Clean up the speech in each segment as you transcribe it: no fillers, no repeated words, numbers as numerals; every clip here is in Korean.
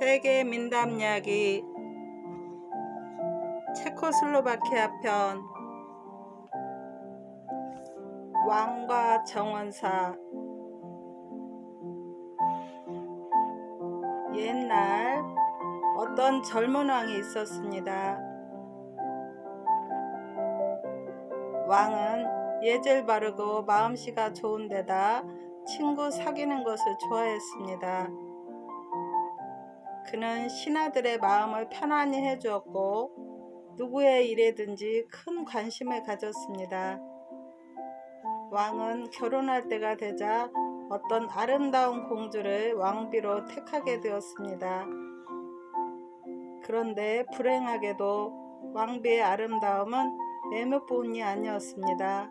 세계 민담 이야기 체코슬로바키아 편 왕과 정원사. 옛날 어떤 젊은 왕이 있었습니다. 왕은 예절 바르고 마음씨가 좋은 데다 친구 사귀는 것을 좋아했습니다. 그는 신하들의 마음을 편안히 해주었고 누구의 일에든지 큰 관심을 가졌습니다. 왕은 결혼할 때가 되자 어떤 아름다운 공주를 왕비로 택하게 되었습니다. 그런데 불행하게도 왕비의 아름다움은 외모뿐이 아니었습니다.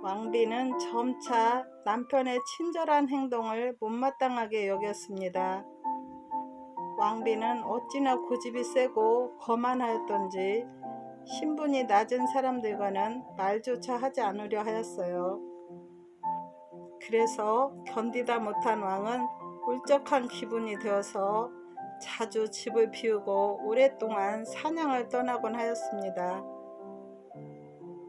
왕비는 점차 남편의 친절한 행동을 못마땅하게 여겼습니다. 왕비는 어찌나 고집이 세고 거만하였던지 신분이 낮은 사람들과는 말조차 하지 않으려 하였어요. 그래서 견디다 못한 왕은 울적한 기분이 되어서 자주 집을 비우고 오랫동안 사냥을 떠나곤 하였습니다.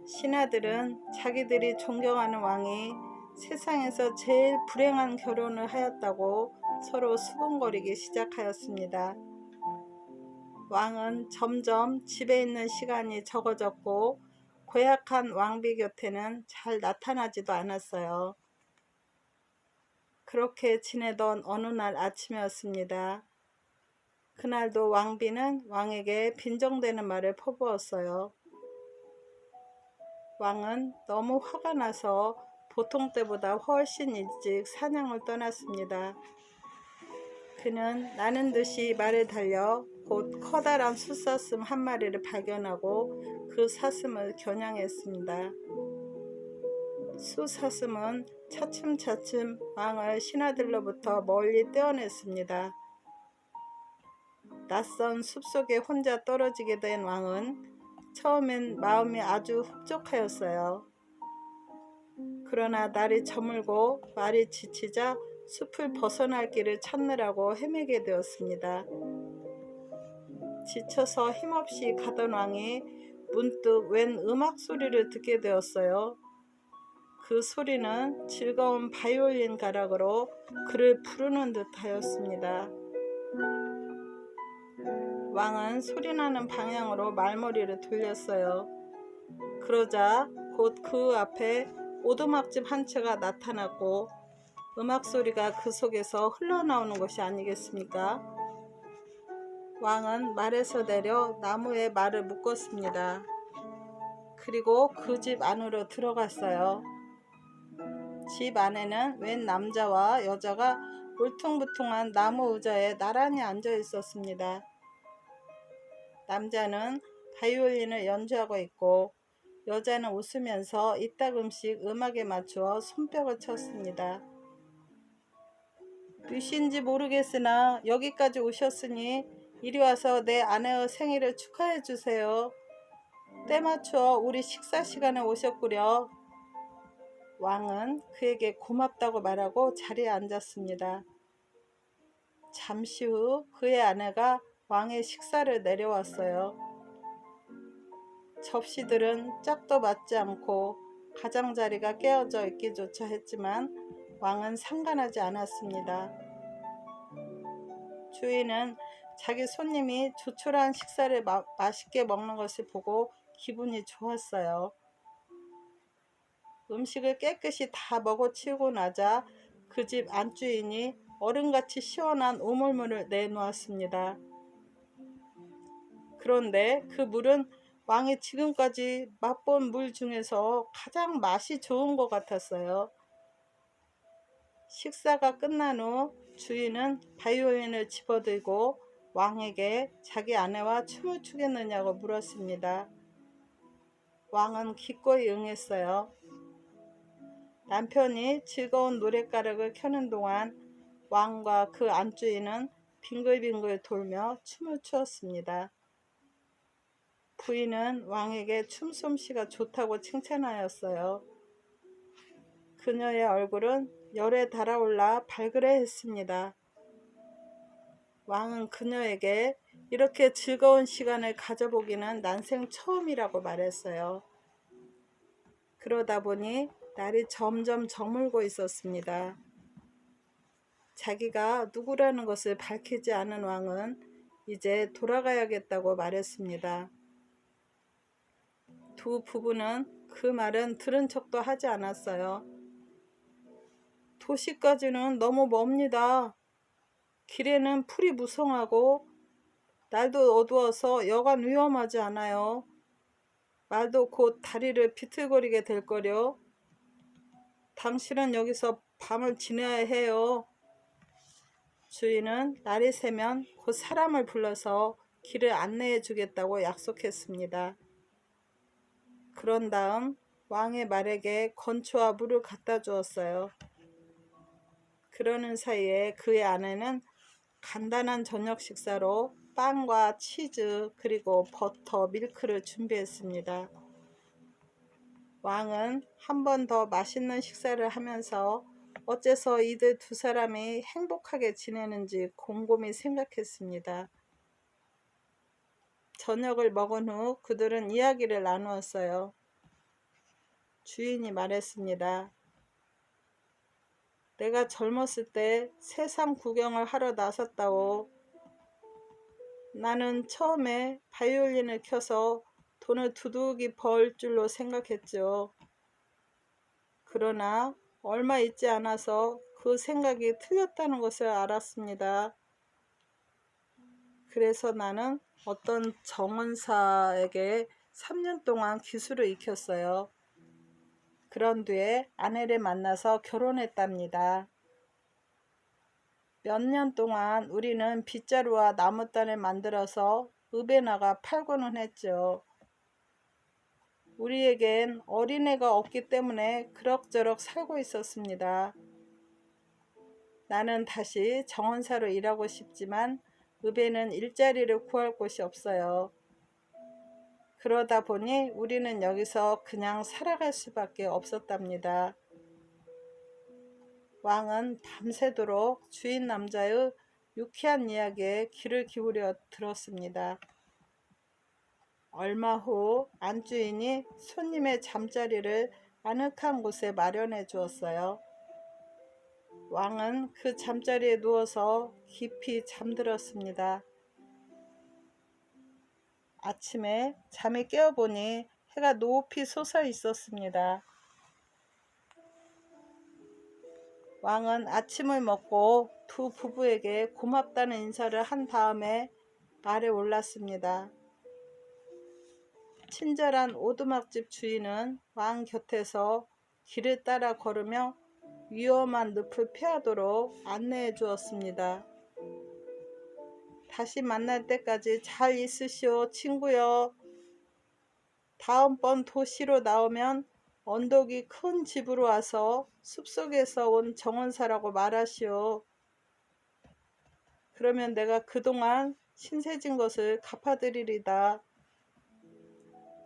신하들은 자기들이 존경하는 왕이 세상에서 제일 불행한 결혼을 하였다고 서로 수군거리기 시작하였습니다. 왕은 점점 집에 있는 시간이 적어졌고 고약한 왕비 곁에는 잘 나타나지도 않았어요. 그렇게 지내던 어느 날 아침이었습니다. 그날도 왕비는 왕에게 빈정대는 말을 퍼부었어요. 왕은 너무 화가 나서 보통 때보다 훨씬 일찍 사냥을 떠났습니다. 그는 나는 듯이 말을 달려 곧 커다란 숫사슴 한 마리를 발견하고 그 사슴을 겨냥했습니다. 숫사슴은 차츰차츰 왕을 신하들로부터 멀리 떼어냈습니다. 낯선 숲속에 혼자 떨어지게 된 왕은 처음엔 마음이 아주 흡족하였어요. 그러나 날이 저물고 말이 지치자 숲을 벗어날 길을 찾느라고 헤매게 되었습니다. 지쳐서 힘없이 가던 왕이 문득 웬 음악 소리를 듣게 되었어요. 그 소리는 즐거운 바이올린 가락으로 그를 부르는 듯 하였습니다. 왕은 소리나는 방향으로 말머리를 돌렸어요. 그러자 곧 그 앞에 오두막집 한 채가 나타났고 음악 소리가 그 속에서 흘러나오는 것이 아니겠습니까? 왕은 말에서 내려 나무에 말을 묶었습니다. 그리고 그 집 안으로 들어갔어요. 집 안에는 웬 남자와 여자가 울퉁불퉁한 나무 의자에 나란히 앉아 있었습니다. 남자는 바이올린을 연주하고 있고 여자는 웃으면서 이따금씩 음악에 맞추어 손뼉을 쳤습니다. 누신지 모르겠으나 여기까지 오셨으니 이리 와서 내 아내의 생일을 축하해 주세요. 때맞춰 우리 식사 시간에 오셨구려. 왕은 그에게 고맙다고 말하고 자리에 앉았습니다. 잠시 후 그의 아내가 왕의 식사를 내려왔어요. 접시들은 짝도 맞지 않고 가장자리가 깨어져 있기조차 했지만 왕은 상관하지 않았습니다. 주인은 자기 손님이 조촐한 식사를 맛있게 먹는 것을 보고 기분이 좋았어요. 음식을 깨끗이 다 먹어치우고 나자 그 집 안주인이 얼음같이 시원한 오물물을 내놓았습니다. 그런데 그 물은 왕이 지금까지 맛본 물 중에서 가장 맛이 좋은 것 같았어요. 식사가 끝난 후 주인은 바이올린을 집어들고 왕에게 자기 아내와 춤을 추겠느냐고 물었습니다. 왕은 기꺼이 응했어요. 남편이 즐거운 노랫가락을 켜는 동안 왕과 그 안주인은 빙글빙글 돌며 춤을 추었습니다. 부인은 왕에게 춤솜씨가 좋다고 칭찬하였어요. 그녀의 얼굴은 열에 달아올라 발그레했습니다. 왕은 그녀에게 이렇게 즐거운 시간을 가져보기는 난생 처음이라고 말했어요. 그러다 보니 날이 점점 저물고 있었습니다. 자기가 누구라는 것을 밝히지 않은 왕은 이제 돌아가야겠다고 말했습니다. 두 부부는 그 말은 들은 척도 하지 않았어요. 도시까지는 너무 멉니다. 길에는 풀이 무성하고 날도 어두워서 여간 위험하지 않아요. 말도 곧 다리를 비틀거리게 될 거려. 당신은 여기서 밤을 지내야 해요. 주인은 날이 새면 곧 사람을 불러서 길을 안내해 주겠다고 약속했습니다. 그런 다음 왕의 말에게 건초와 물을 갖다 주었어요. 그러는 사이에 그의 아내는 간단한 저녁 식사로 빵과 치즈 그리고 버터, 밀크를 준비했습니다. 왕은 한 번 더 맛있는 식사를 하면서 어째서 이들 두 사람이 행복하게 지내는지 곰곰이 생각했습니다. 저녁을 먹은 후 그들은 이야기를 나누었어요. 주인이 말했습니다. 내가 젊었을 때 세상 구경을 하러 나섰다오. 나는 처음에 바이올린을 켜서 돈을 두둑이 벌 줄로 생각했죠. 그러나 얼마 있지 않아서 그 생각이 틀렸다는 것을 알았습니다. 그래서 나는 어떤 정원사에게 3년 동안 기술을 익혔어요. 그런 뒤에 아내를 만나서 결혼했답니다. 몇 년 동안 우리는 빗자루와 나무단을 만들어서 읍에 나가 팔고는 했죠. 우리에겐 어린애가 없기 때문에 그럭저럭 살고 있었습니다. 나는 다시 정원사로 일하고 싶지만 읍에는 일자리를 구할 곳이 없어요. 그러다 보니 우리는 여기서 그냥 살아갈 수밖에 없었답니다. 왕은 밤새도록 주인 남자의 유쾌한 이야기에 귀를 기울여 들었습니다. 얼마 후 안주인이 손님의 잠자리를 아늑한 곳에 마련해 주었어요. 왕은 그 잠자리에 누워서 깊이 잠들었습니다. 아침에 잠이 깨어보니 해가 높이 솟아 있었습니다. 왕은 아침을 먹고 두 부부에게 고맙다는 인사를 한 다음에 말에 올랐습니다. 친절한 오두막집 주인은 왕 곁에서 길을 따라 걸으며 위험한 늪을 피하도록 안내해 주었습니다. 다시 만날 때까지 잘 있으시오, 친구여. 다음번 도시로 나오면 언덕이 큰 집으로 와서 숲속에서 온 정원사라고 말하시오. 그러면 내가 그동안 신세진 것을 갚아드리리다.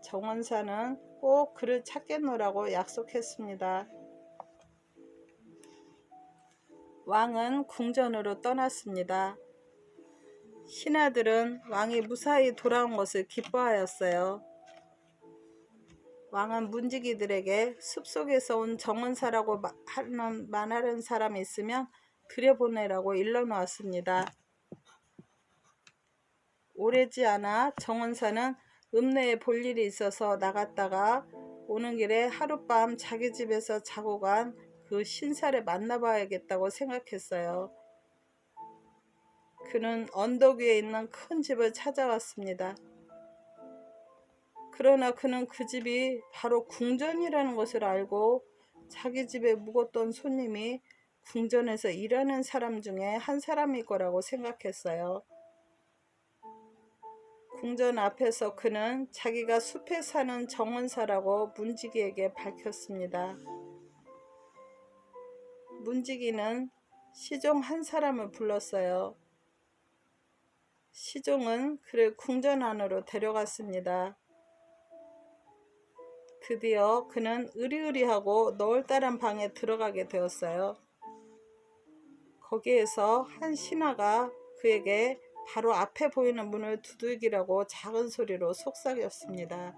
정원사는 꼭 그를 찾겠노라고 약속했습니다. 왕은 궁전으로 떠났습니다. 신하들은 왕이 무사히 돌아온 것을 기뻐하였어요. 왕은 문지기들에게 숲속에서 온 정원사라고 말하는 사람이 있으면 들여보내라고 일러놓았습니다. 오래지 않아 정원사는 읍내에 볼 일이 있어서 나갔다가 오는 길에 하룻밤 자기 집에서 자고 간 그 신사를 만나봐야겠다고 생각했어요. 그는 언덕 위에 있는 큰 집을 찾아왔습니다. 그러나 그는 그 집이 바로 궁전이라는 것을 알고 자기 집에 묵었던 손님이 궁전에서 일하는 사람 중에 한 사람일 거라고 생각했어요. 궁전 앞에서 그는 자기가 숲에 사는 정원사라고 문지기에게 밝혔습니다. 문지기는 시종 한 사람을 불렀어요. 시종은 그를 궁전 안으로 데려갔습니다. 드디어 그는 으리으리하고 널따란 방에 들어가게 되었어요. 거기에서 한 신하가 그에게 바로 앞에 보이는 문을 두들기라고 작은 소리로 속삭였습니다.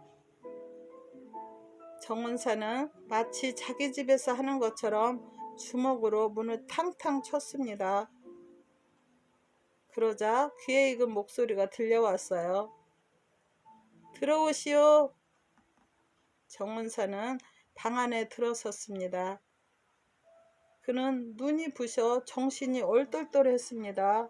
정원사는 마치 자기 집에서 하는 것처럼 주먹으로 문을 탕탕 쳤습니다. 그러자 귀에 익은 목소리가 들려왔어요. 들어오시오. 정원사는 방 안에 들어섰습니다. 그는 눈이 부셔 정신이 얼떨떨했습니다.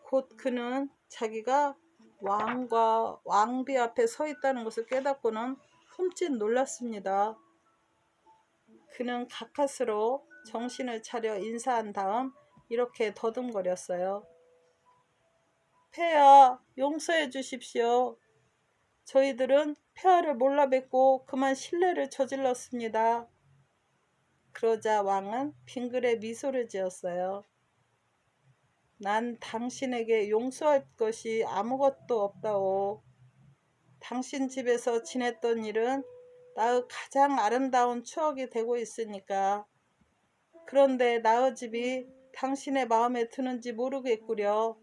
곧 그는 자기가 왕과 왕비 앞에 서 있다는 것을 깨닫고는 흠칫 놀랐습니다. 그는 가까스로 정신을 차려 인사한 다음 이렇게 더듬거렸어요. 폐하, 용서해 주십시오. 저희들은 폐하를 몰라 뵙고 그만 실례를 저질렀습니다. 그러자 왕은 빙그레 미소를 지었어요. 난 당신에게 용서할 것이 아무것도 없다오. 당신 집에서 지냈던 일은 나의 가장 아름다운 추억이 되고 있으니까. 그런데 나의 집이 당신의 마음에 드는지 모르겠구려.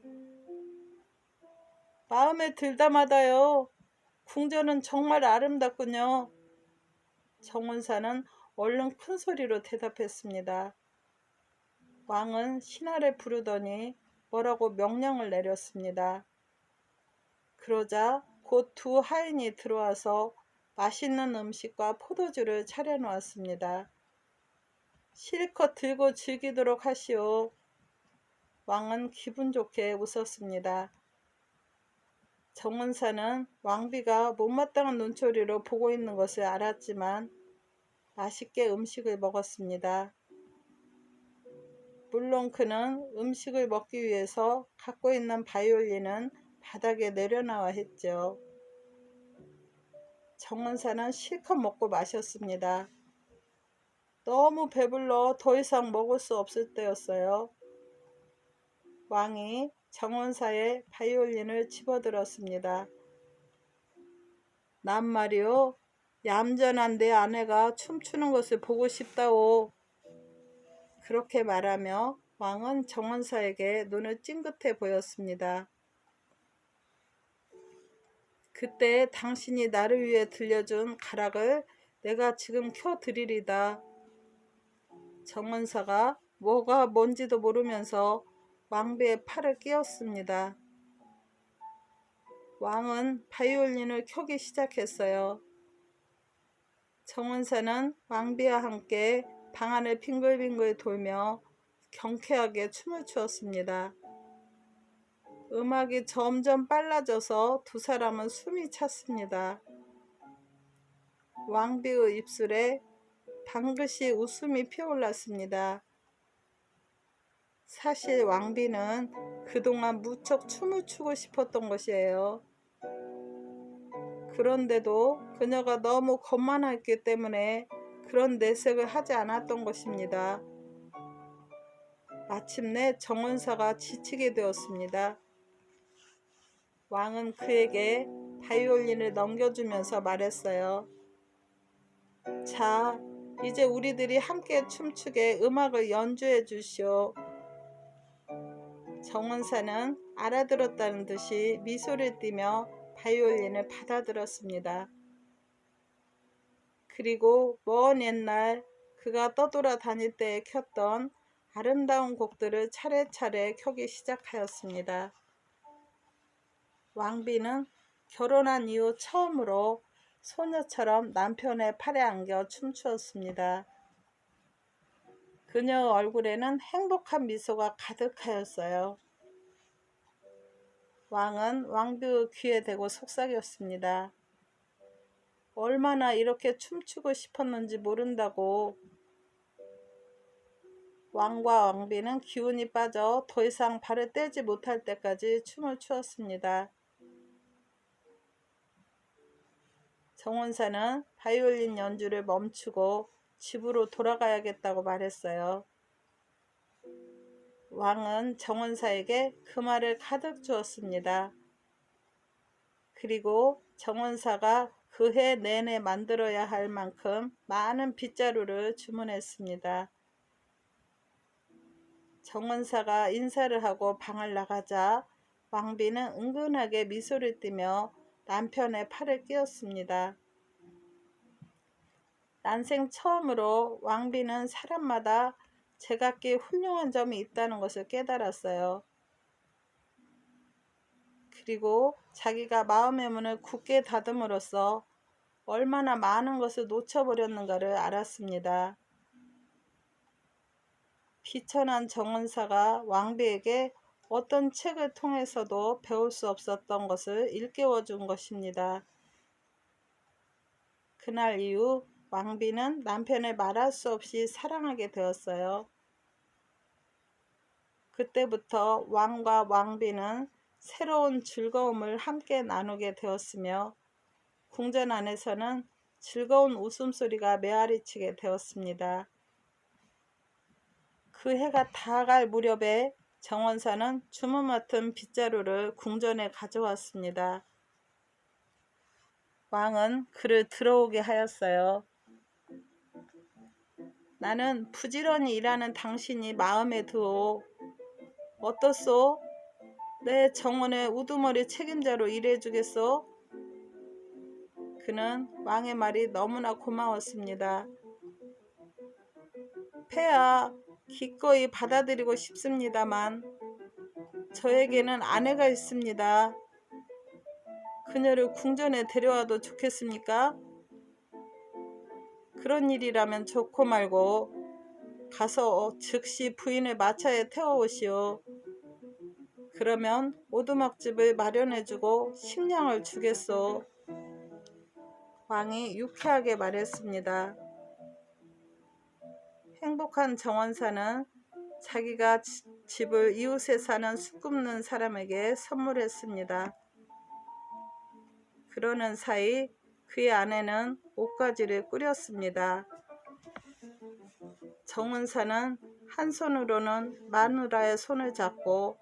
마음에 들다마다요. 궁전은 정말 아름답군요. 정원사는 얼른 큰 소리로 대답했습니다. 왕은 신하를 부르더니 뭐라고 명령을 내렸습니다. 그러자 곧 두 하인이 들어와서 맛있는 음식과 포도주를 차려놓았습니다. 실컷 들고 즐기도록 하시오. 왕은 기분 좋게 웃었습니다. 정은사는 왕비가 못마땅한 눈초리로 보고 있는 것을 알았지만 맛있게 음식을 먹었습니다. 물론 그는 음식을 먹기 위해서 갖고 있는 바이올린은 바닥에 내려놔야 했죠. 정은사는 실컷 먹고 마셨습니다. 너무 배불러 더 이상 먹을 수 없을 때였어요. 왕이 정원사의 바이올린을 집어들었습니다. 난 말이요, 얌전한 내 아내가 춤추는 것을 보고 싶다오. 그렇게 말하며 왕은 정원사에게 눈을 찡긋해 보였습니다. 그때 당신이 나를 위해 들려준 가락을 내가 지금 켜드리리다. 정원사가 뭐가 뭔지도 모르면서 왕비의 팔을 끼웠습니다. 왕은 바이올린을 켜기 시작했어요. 정원사는 왕비와 함께 방 안을 빙글빙글 돌며 경쾌하게 춤을 추었습니다. 음악이 점점 빨라져서 두 사람은 숨이 찼습니다. 왕비의 입술에 방긋이 웃음이 피어올랐습니다. 사실 왕비는 그동안 무척 춤을 추고 싶었던 것이에요. 그런데도 그녀가 너무 겁만했기 때문에 그런 내색을 하지 않았던 것입니다. 마침내 정원사가 지치게 되었습니다. 왕은 그에게 바이올린을 넘겨주면서 말했어요. 자, 이제 우리들이 함께 춤추게 음악을 연주해 주시오. 정원사는 알아들었다는 듯이 미소를 띠며 바이올린을 받아들었습니다. 그리고 먼 옛날 그가 떠돌아다닐 때에 켰던 아름다운 곡들을 차례차례 켜기 시작하였습니다. 왕비는 결혼한 이후 처음으로 소녀처럼 남편의 팔에 안겨 춤추었습니다. 그녀의 얼굴에는 행복한 미소가 가득하였어요. 왕은 왕비의 귀에 대고 속삭였습니다. 얼마나 이렇게 춤추고 싶었는지 모른다고. 왕과 왕비는 기운이 빠져 더 이상 발을 떼지 못할 때까지 춤을 추었습니다. 정원사는 바이올린 연주를 멈추고 집으로 돌아가야겠다고 말했어요. 왕은 정원사에게 그 말을 가득 주었습니다. 그리고 정원사가 그 해 내내 만들어야 할 만큼 많은 빗자루를 주문했습니다. 정원사가 인사를 하고 방을 나가자 왕비는 은근하게 미소를 띠며 남편의 팔을 끼웠습니다. 난생 처음으로 왕비는 사람마다 제각기 훌륭한 점이 있다는 것을 깨달았어요. 그리고 자기가 마음의 문을 굳게 닫음으로써 얼마나 많은 것을 놓쳐버렸는가를 알았습니다. 비천한 정원사가 왕비에게 어떤 책을 통해서도 배울 수 없었던 것을 일깨워 준 것입니다. 그날 이후 왕비는 남편을 말할 수 없이 사랑하게 되었어요. 그때부터 왕과 왕비는 새로운 즐거움을 함께 나누게 되었으며 궁전 안에서는 즐거운 웃음소리가 메아리치게 되었습니다. 그 해가 다 갈 무렵에 정원사는 주문 같은 빗자루를 궁전에 가져왔습니다. 왕은 그를 들어오게 하였어요. 나는 부지런히 일하는 당신이 마음에 드오. 어떻소? 내 정원의 우두머리 책임자로 일해주겠소? 그는 왕의 말이 너무나 고마웠습니다. 폐하, 기꺼이 받아들이고 싶습니다만 저에게는 아내가 있습니다. 그녀를 궁전에 데려와도 좋겠습니까? 그런 일이라면 좋고 말고 가서 즉시 부인을 마차에 태워오시오. 그러면 오두막집을 마련해주고 식량을 주겠소. 왕이 유쾌하게 말했습니다. 행복한 정원사는 자기가 집을 이웃에 사는 숯 굽는 사람에게 선물했습니다. 그러는 사이 그의 아내는 옷가지를 꾸렸습니다. 정원사는 한 손으로는 마누라의 손을 잡고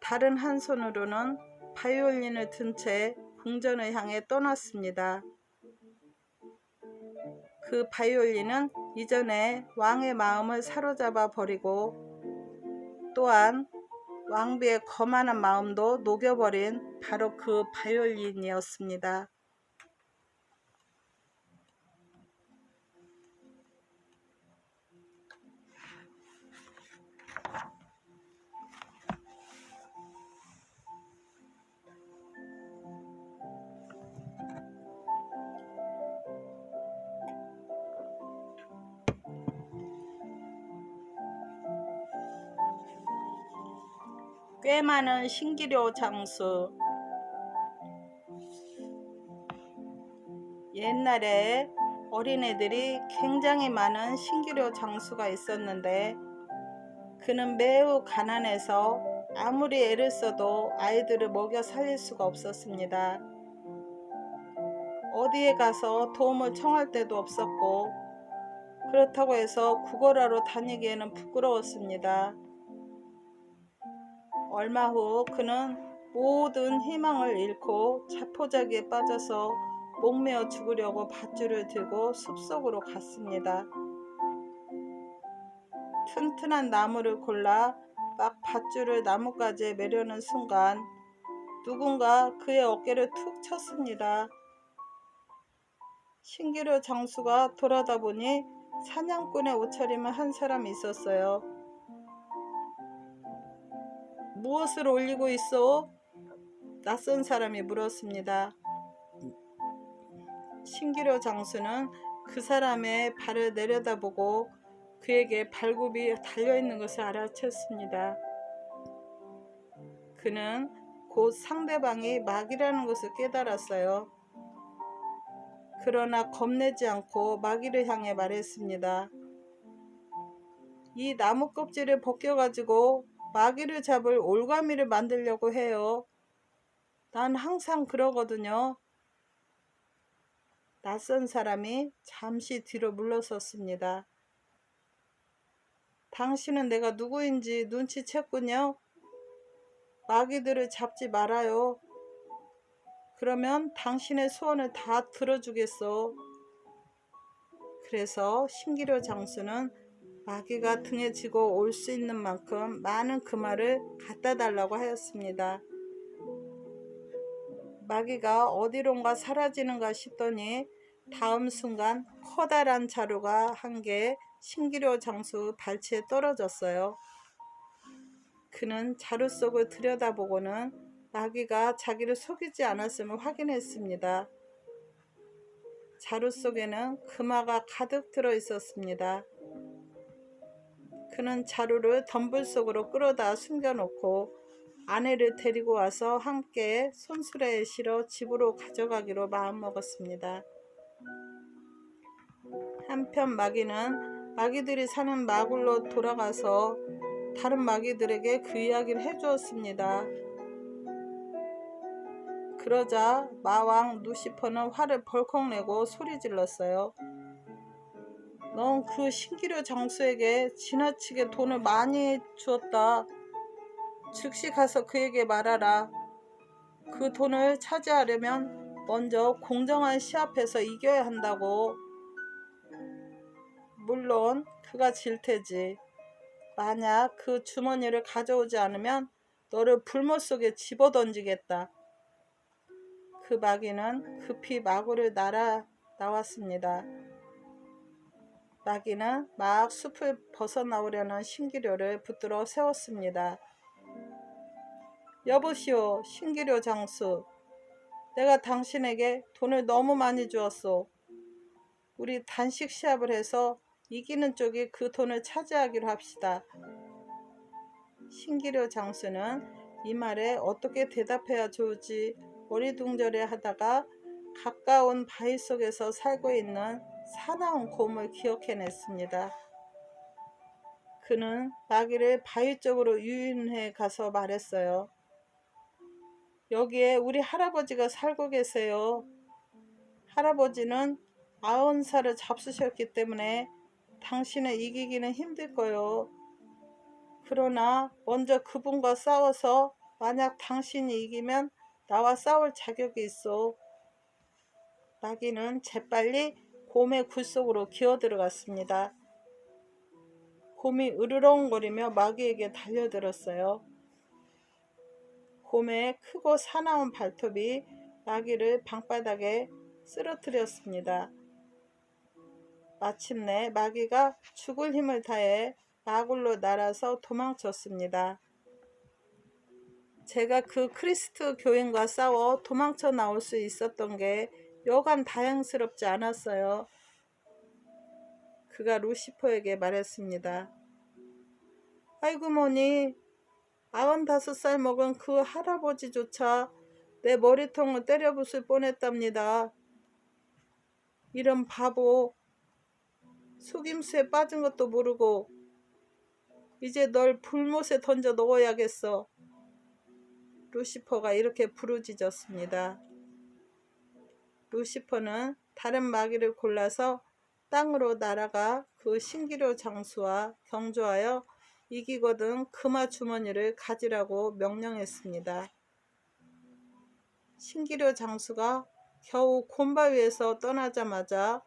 다른 한 손으로는 바이올린을 든 채 궁전을 향해 떠났습니다. 그 바이올린은 이전에 왕의 마음을 사로잡아 버리고 또한 왕비의 거만한 마음도 녹여버린 바로 그 바이올린이었습니다. 꽤 많은 신기료 장수. 옛날에 어린애들이 굉장히 많은 신기료 장수가 있었는데 그는 매우 가난해서 아무리 애를 써도 아이들을 먹여 살릴 수가 없었습니다. 어디에 가서 도움을 청할 데도 없었고 그렇다고 해서 구걸하러 다니기에는 부끄러웠습니다. 얼마 후 그는 모든 희망을 잃고 자포자기에 빠져서 목매어 죽으려고 밧줄을 들고 숲속으로 갔습니다. 튼튼한 나무를 골라 막 밧줄을 나뭇가지에 매려는 순간 누군가 그의 어깨를 툭 쳤습니다. 신기루 장수가 돌아다 보니 사냥꾼의 옷차림을 한 사람이 있었어요. 무엇을 올리고 있어? 낯선 사람이 물었습니다. 신기루 장수는 그 사람의 발을 내려다보고 그에게 발굽이 달려있는 것을 알아챘습니다. 그는 곧 상대방이 마귀라는 것을 깨달았어요. 그러나 겁내지 않고 마귀를 향해 말했습니다. 이 나무 껍질을 벗겨가지고 마귀를 잡을 올가미를 만들려고 해요. 난 항상 그러거든요. 낯선 사람이 잠시 뒤로 물러섰습니다. 당신은 내가 누구인지 눈치챘군요. 마귀들을 잡지 말아요. 그러면 당신의 소원을 다 들어주겠소. 그래서 신기루 장수는 마귀가 등에 지고 올 수 있는 만큼 많은 금화를 갖다 달라고 하였습니다. 마귀가 어디론가 사라지는가 싶더니 다음 순간 커다란 자루가 한 개 신기루 장수 발치에 떨어졌어요. 그는 자루 속을 들여다보고는 마귀가 자기를 속이지 않았음을 확인했습니다. 자루 속에는 금화가 가득 들어 있었습니다. 그는 자루를 덤불 속으로 끌어다 숨겨놓고 아내를 데리고 와서 함께 손수레에 실어 집으로 가져가기로 마음먹었습니다. 한편 마귀는 마귀들이 사는 마굴로 돌아가서 다른 마귀들에게 그 이야기를 해주었습니다. 그러자 마왕 루시퍼는 화를 벌컥 내고 소리 질렀어요. 넌 그 신기루 장수에게 지나치게 돈을 많이 주었다. 즉시 가서 그에게 말하라. 그 돈을 차지하려면 먼저 공정한 시합에서 이겨야 한다고. 물론 그가 질 테지. 만약 그 주머니를 가져오지 않으면 너를 불못 속에 집어던지겠다. 그 마귀는 급히 마구를 날아 나왔습니다. 마귀는 막 숲을 벗어나오려는 신기루를 붙들어 세웠습니다. 여보시오, 신기루 장수. 내가 당신에게 돈을 너무 많이 주었소. 우리 단식 시합을 해서 이기는 쪽이 그 돈을 차지하기로 합시다. 신기루 장수는 이 말에 어떻게 대답해야 좋을지 어리둥절해 하다가 가까운 바위 속에서 살고 있는 사나운 곰을 기억해냈습니다. 그는 마귀를 바위 쪽으로 유인해 가서 말했어요. 여기에 우리 할아버지가 살고 계세요. 할아버지는 90살을 잡수셨기 때문에 당신을 이기기는 힘들 거요. 그러나 먼저 그분과 싸워서 만약 당신이 이기면 나와 싸울 자격이 있어. 마귀는 재빨리 곰의 굴 속으로 기어들어갔습니다. 곰이 으르렁거리며 마귀에게 달려들었어요. 곰의 크고 사나운 발톱이 마귀를 방바닥에 쓰러뜨렸습니다. 마침내 마귀가 죽을 힘을 다해 마굴로 날아서 도망쳤습니다. 제가 그 크리스트 교인과 싸워 도망쳐 나올 수 있었던 게 여간 다행스럽지 않았어요. 그가 루시퍼에게 말했습니다. 아이고 뭐니 95살 먹은 그 할아버지조차 내 머리통을 때려 부술 뻔했답니다. 이런 바보, 속임수에 빠진 것도 모르고 이제 널 불못에 던져 넣어야겠어. 루시퍼가 이렇게 부르짖었습니다. 루시퍼는 다른 마귀를 골라서 땅으로 날아가 그 신기루 장수와 경주하여 이기거든 금화 주머니를 가지라고 명령했습니다. 신기루 장수가 겨우 곰바위에서 떠나자마자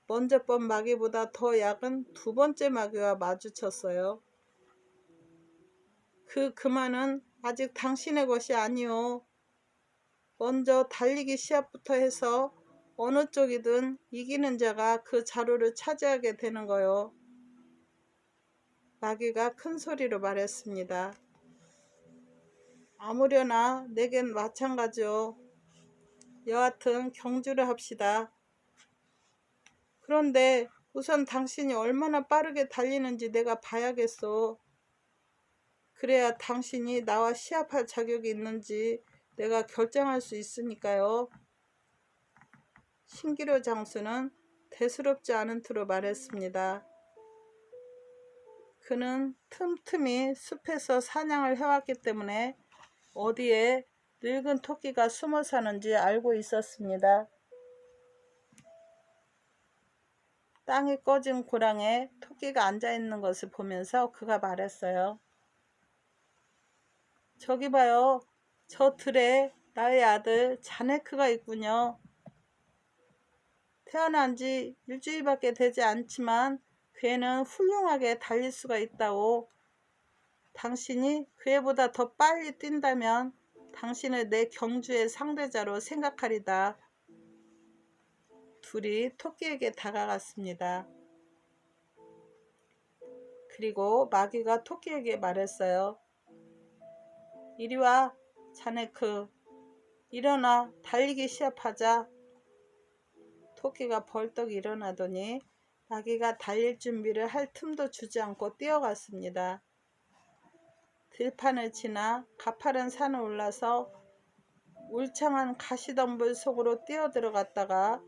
먼저 번 마귀보다 더 약은 두 번째 마귀와 마주쳤어요. 그 금화는 아직 당신의 것이 아니오. 먼저 달리기 시합부터 해서 어느 쪽이든 이기는 자가 그 자루를 차지하게 되는 거요. 마귀가 큰 소리로 말했습니다. 아무려나 내겐 마찬가지요. 여하튼 경주를 합시다. 그런데 우선 당신이 얼마나 빠르게 달리는지 내가 봐야겠어. 그래야 당신이 나와 시합할 자격이 있는지 내가 결정할 수 있으니까요. 신기루 장수는 대수롭지 않은 투로 말했습니다. 그는 틈틈이 숲에서 사냥을 해왔기 때문에 어디에 늙은 토끼가 숨어 사는지 알고 있었습니다. 땅이 꺼진 고랑에 토끼가 앉아있는 것을 보면서 그가 말했어요. 저기 봐요. 저 들에 나의 아들 자네크가 있군요. 태어난 지 일주일밖에 되지 않지만 그 애는 훌륭하게 달릴 수가 있다오. 당신이 그 애보다 더 빨리 뛴다면 당신을 내 경주의 상대자로 생각하리다. 둘이 토끼에게 다가갔습니다. 그리고 마귀가 토끼에게 말했어요. 이리 와, 자네크. 일어나, 달리기 시합하자. 토끼가 벌떡 일어나더니 마귀가 달릴 준비를 할 틈도 주지 않고 뛰어갔습니다. 들판을 지나 가파른 산을 올라서 울창한 가시덤불 속으로 뛰어들어갔다가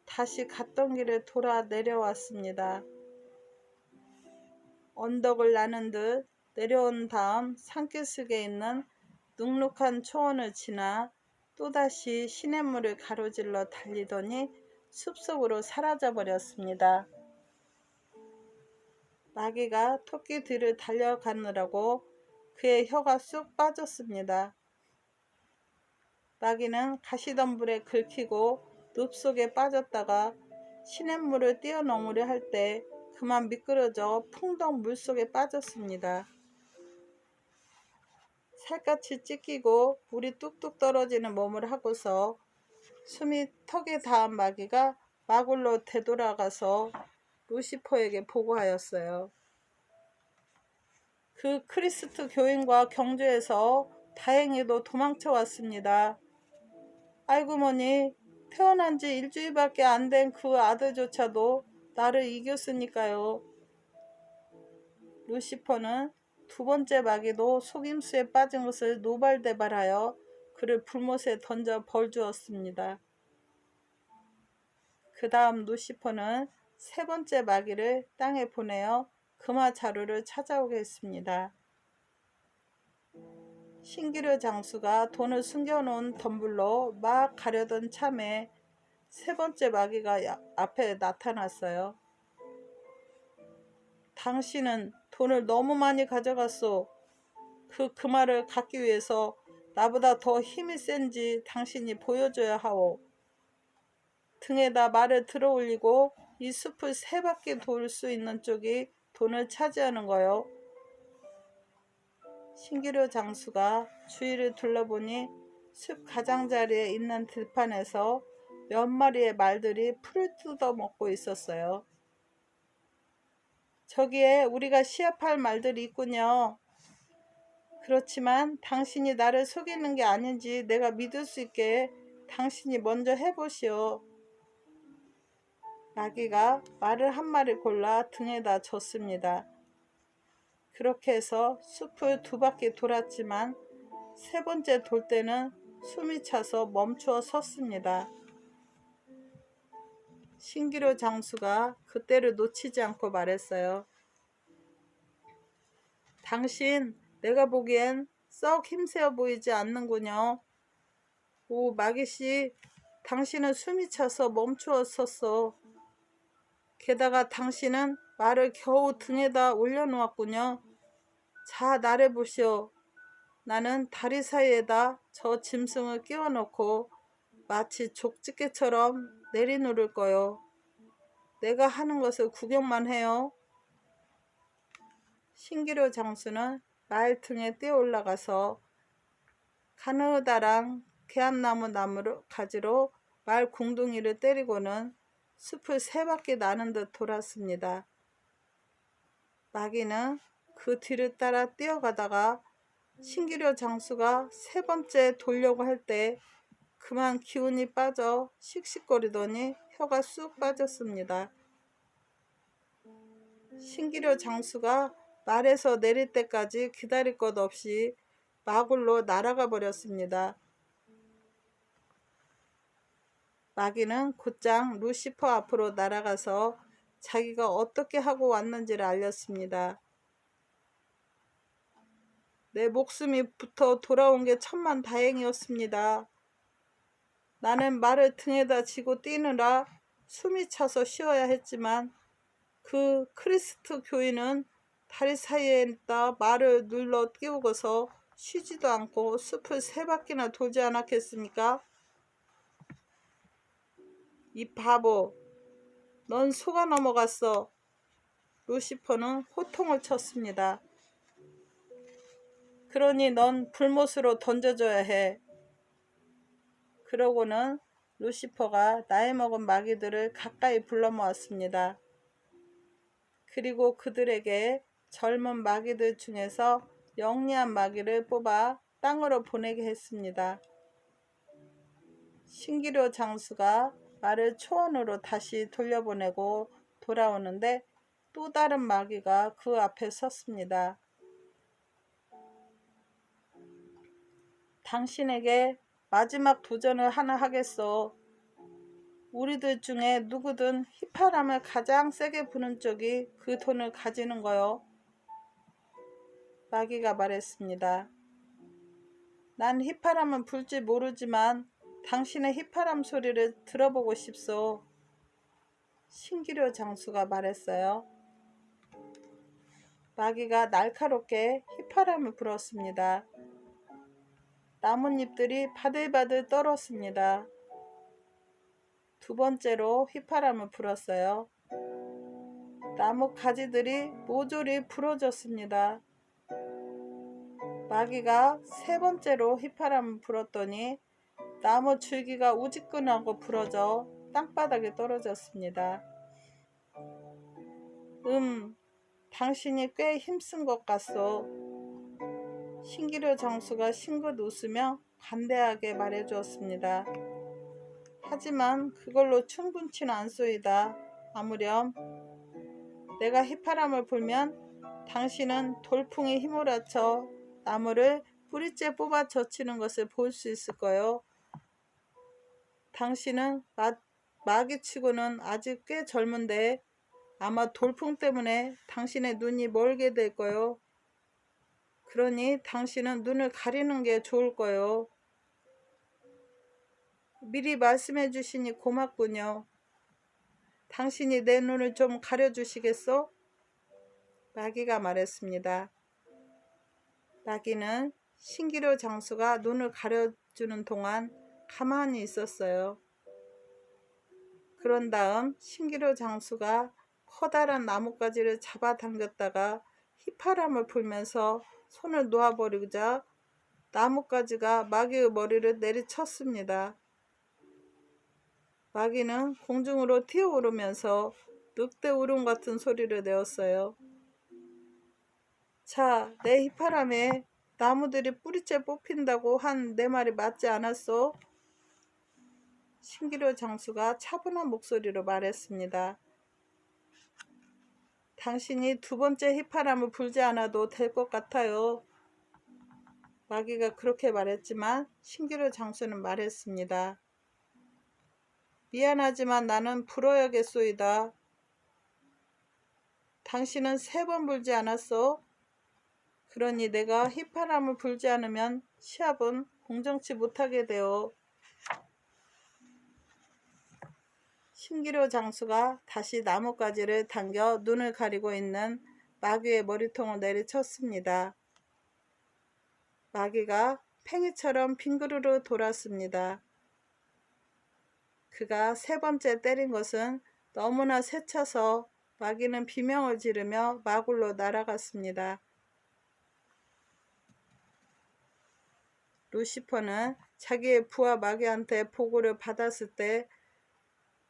다시 갔던 길을 돌아 내려왔습니다. 언덕을 나는 듯 내려온 다음 산기슭에 있는 눅눅한 초원을 지나 또다시 시냇물을 가로질러 달리더니 숲속으로 사라져 버렸습니다. 마귀가 토끼 뒤를 달려가느라고 그의 혀가 쑥 빠졌습니다. 마귀는 가시덤불에 긁히고 늪속에 빠졌다가 시냇물을 뛰어넘으려 할 때 그만 미끄러져 풍덩 물속에 빠졌습니다. 살갗이 찢기고 물이 뚝뚝 떨어지는 몸을 하고서 숨이 턱에 닿은 마귀가 마굴로 되돌아가서 루시퍼에게 보고하였어요. 그 크리스트 교인과 경주에서 다행히도 도망쳐 왔습니다. 아이고 머니, 태어난 지 일주일밖에 안 된 그 아들조차도 나를 이겼으니까요. 루시퍼는 두 번째 마귀도 속임수에 빠진 것을 노발대발하여 그를 불못에 던져 벌주었습니다. 그 다음 루시퍼는 세 번째 마귀를 땅에 보내어 금화 자루를 찾아오게 했습니다. 신기루 장수가 돈을 숨겨놓은 덤불로 막 가려던 참에 세 번째 마귀가 앞에 나타났어요. 당신은 돈을 너무 많이 가져갔소. 그 금화를 갖기 위해서 나보다 더 힘이 센지 당신이 보여줘야 하오. 등에다 말을 들어 올리고 이 숲을 세 바퀴 돌 수 있는 쪽이 돈을 차지하는 거요. 신기루 장수가 주위를 둘러보니 숲 가장자리에 있는 들판에서 몇 마리의 말들이 풀을 뜯어먹고 있었어요. 저기에 우리가 시합할 말들이 있군요. 그렇지만 당신이 나를 속이는 게 아닌지 내가 믿을 수 있게 당신이 먼저 해보시오. 마귀가 말을 한 마리 골라 등에다 줬습니다. 그렇게 해서 숲을 두 바퀴 돌았지만 세 번째 돌 때는 숨이 차서 멈추어 섰습니다. 신기루 장수가 그때를 놓치지 않고 말했어요. 당신, 내가 보기엔 썩 힘세어 보이지 않는군요. 오, 마귀씨, 당신은 숨이 차서 멈추어 섰어. 게다가 당신은 말을 겨우 등에다 올려놓았군요. 자, 나를 보시오. 나는 다리 사이에다 저 짐승을 끼워놓고 마치 족집게처럼 내리누를 거요. 내가 하는 것을 구경만 해요. 신기루 장수는 말 등에 뛰어 올라가서 가느다란 개암나무 가지로 말 궁둥이를 때리고는 숲을 세 바퀴 나는 듯 돌았습니다. 마귀는 그 뒤를 따라 뛰어가다가 신기루 장수가 세 번째 돌려고 할 때 그만 기운이 빠져 씩씩거리더니 혀가 쑥 빠졌습니다. 신기루 장수가 말에서 내릴 때까지 기다릴 것 없이 마굴로 날아가 버렸습니다. 마귀는 곧장 루시퍼 앞으로 날아가서 자기가 어떻게 하고 왔는지를 알렸습니다. 내 목숨이 붙어 돌아온 게 천만 다행이었습니다. 나는 말을 등에다 지고 뛰느라 숨이 차서 쉬어야 했지만 그 크리스트 교인은 다리 사이에 있다 말을 눌러 끼우고서 쉬지도 않고 숲을 세 바퀴나 돌지 않았겠습니까? 이 바보, 넌 속아 넘어갔어. 루시퍼는 호통을 쳤습니다. 그러니 넌 불못으로 던져줘야 해. 그러고는 루시퍼가 나이 먹은 마귀들을 가까이 불러 모았습니다. 그리고 그들에게 젊은 마귀들 중에서 영리한 마귀를 뽑아 땅으로 보내게 했습니다. 신기루 장수가 말을 초원으로 다시 돌려보내고 돌아오는데 또 다른 마귀가 그 앞에 섰습니다. 당신에게 마지막 도전을 하나 하겠소. 우리들 중에 누구든 휘파람을 가장 세게 부는 쪽이 그 돈을 가지는 거요. 마귀가 말했습니다. 난 휘파람은 불지 모르지만 당신의 휘파람 소리를 들어보고 싶소. 신기루 장수가 말했어요. 마귀가 날카롭게 휘파람을 불었습니다. 나뭇잎들이 바들바들 떨었습니다. 두 번째로 휘파람을 불었어요. 나무 가지들이 모조리 부러졌습니다. 마귀가 세 번째로 휘파람을 불었더니 나무 줄기가 우지끈하고 부러져 땅바닥에 떨어졌습니다. 당신이 꽤 힘쓴 것 같소. 신기루 장수가 싱긋 웃으며 관대하게 말해주었습니다. 하지만 그걸로 충분치는 않소이다. 아무렴 내가 휘파람을 불면 당신은 돌풍에 힘을 합쳐 나무를 뿌리째 뽑아 젖히는 것을 볼 수 있을 거요. 당신은 마귀치고는 아직 꽤 젊은데 아마 돌풍 때문에 당신의 눈이 멀게 될 거요. 그러니 당신은 눈을 가리는 게 좋을 거요. 미리 말씀해 주시니 고맙군요. 당신이 내 눈을 좀 가려주시겠소? 마귀가 말했습니다. 마귀는 신기루 장수가 눈을 가려주는 동안 가만히 있었어요. 그런 다음 신기루 장수가 커다란 나뭇가지를 잡아당겼다가 휘파람을 불면서 손을 놓아버리자 나뭇가지가 마귀의 머리를 내리쳤습니다. 마귀는 공중으로 튀어오르면서 늑대 울음 같은 소리를 내었어요. 자, 내 휘파람에 나무들이 뿌리째 뽑힌다고 한 내 말이 맞지 않았소? 신기루 장수가 차분한 목소리로 말했습니다. 당신이 두 번째 휘파람을 불지 않아도 될 것 같아요. 마귀가 그렇게 말했지만 신기루 장수는 말했습니다. 미안하지만 나는 불어야겠소이다. 당신은 3번 불지 않았소? 그러니 내가 휘파람을 불지 않으면 시합은 공정치 못하게 되어. 신기루 장수가 다시 나뭇가지를 당겨 눈을 가리고 있는 마귀의 머리통을 내리쳤습니다. 마귀가 팽이처럼 빙그르르 돌았습니다. 그가 세 번째 때린 것은 너무나 세차서 마귀는 비명을 지르며 마굴로 날아갔습니다. 루시퍼는 자기의 부하 마귀한테 보고를 받았을 때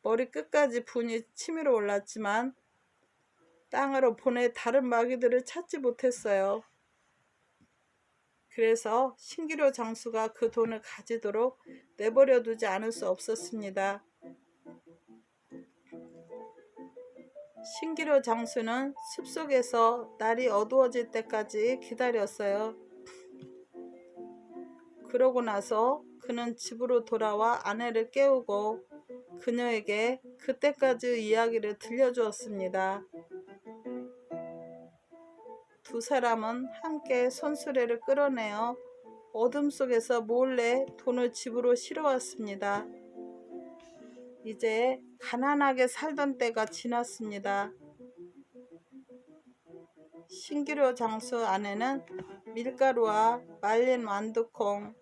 머리 끝까지 분이 치밀어 올랐지만 땅으로 보낼 다른 마귀들을 찾지 못했어요. 그래서 신기루 장수가 그 돈을 가지도록 내버려 두지 않을 수 없었습니다. 신기루 장수는 숲속에서 날이 어두워질 때까지 기다렸어요. 그러고 나서 그는 집으로 돌아와 아내를 깨우고 그녀에게 그때까지 이야기를 들려주었습니다. 두 사람은 함께 손수레를 끌어내어 어둠 속에서 몰래 돈을 집으로 실어왔습니다. 이제 가난하게 살던 때가 지났습니다. 신기루 장수 아내는 밀가루와 말린 완두콩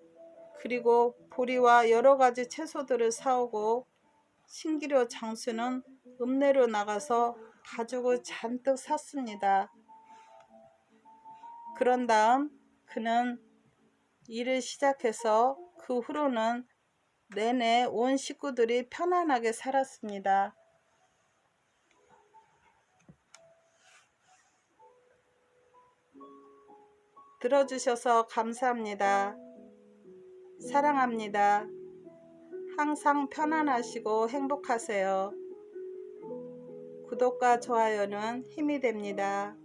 그리고 보리와 여러가지 채소들을 사오고 신기루 장수는 읍내로 나가서 가지고 잔뜩 샀습니다. 그런 다음 그는 일을 시작해서 그 후로는 내내 온 식구들이 편안하게 살았습니다. 들어주셔서 감사합니다. 사랑합니다. 항상 편안하시고 행복하세요. 구독과 좋아요는 힘이 됩니다.